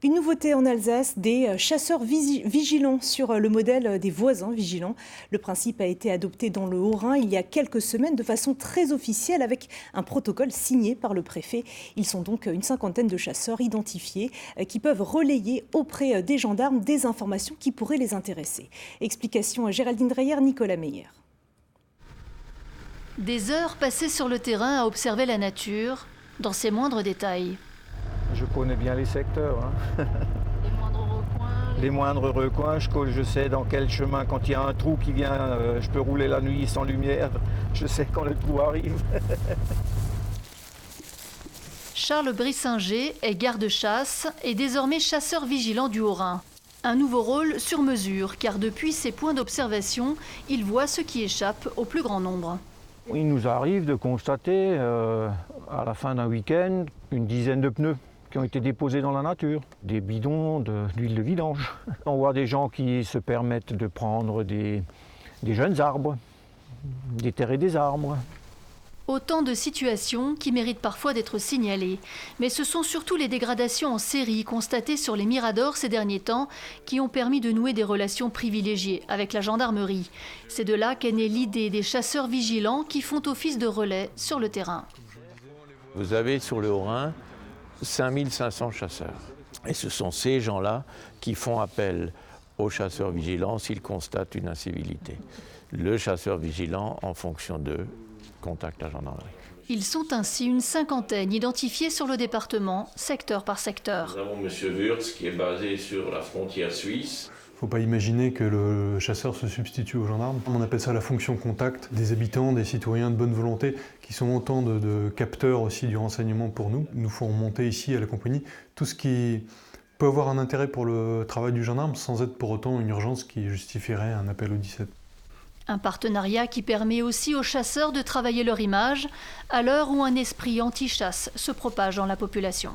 Une nouveauté en Alsace, des chasseurs vigilants sur le modèle des voisins vigilants. Le principe a été adopté dans le Haut-Rhin il y a quelques semaines de façon très officielle avec un protocole signé par le préfet. Ils sont donc une cinquantaine de chasseurs identifiés qui peuvent relayer auprès des gendarmes des informations qui pourraient les intéresser. Explication à Géraldine Dreyer, Nicolas Meyer. Des heures passées sur le terrain à observer la nature dans ses moindres détails. Je connais bien les secteurs. Hein. Les moindres recoins. Les moindres recoins, je sais dans quel chemin, quand il y a un trou qui vient, je peux rouler la nuit sans lumière, je sais quand le trou arrive. Charles Brissinger est garde-chasse et désormais chasseur vigilant du Haut-Rhin. Un nouveau rôle sur mesure, car depuis ses points d'observation, il voit ce qui échappe au plus grand nombre. Il nous arrive de constater, à la fin d'un week-end, une dizaine de pneus qui ont été déposés dans la nature, des bidons d'huile de vidange. On voit des gens qui se permettent de prendre des jeunes arbres, déterrer des arbres. Autant de situations qui méritent parfois d'être signalées. Mais ce sont surtout les dégradations en série constatées sur les miradors ces derniers temps qui ont permis de nouer des relations privilégiées avec la gendarmerie. C'est de là qu'est née l'idée des chasseurs vigilants qui font office de relais sur le terrain. Vous avez sur le Haut-Rhin 5500 chasseurs. Et ce sont ces gens-là qui font appel aux chasseurs vigilants s'ils constatent une incivilité. Le chasseur vigilant, en fonction d'eux, contacte la gendarmerie. Ils sont ainsi une cinquantaine identifiés sur le département, secteur par secteur. Nous avons M. Wurtz qui est basé sur la frontière suisse. Il ne faut pas imaginer que le chasseur se substitue aux gendarmes. On appelle ça la fonction contact des habitants, des citoyens de bonne volonté, qui sont autant de capteurs aussi du renseignement pour nous. Nous font monter ici à la compagnie tout ce qui peut avoir un intérêt pour le travail du gendarme sans être pour autant une urgence qui justifierait un appel au 17. Un partenariat qui permet aussi aux chasseurs de travailler leur image à l'heure où un esprit anti-chasse se propage dans la population.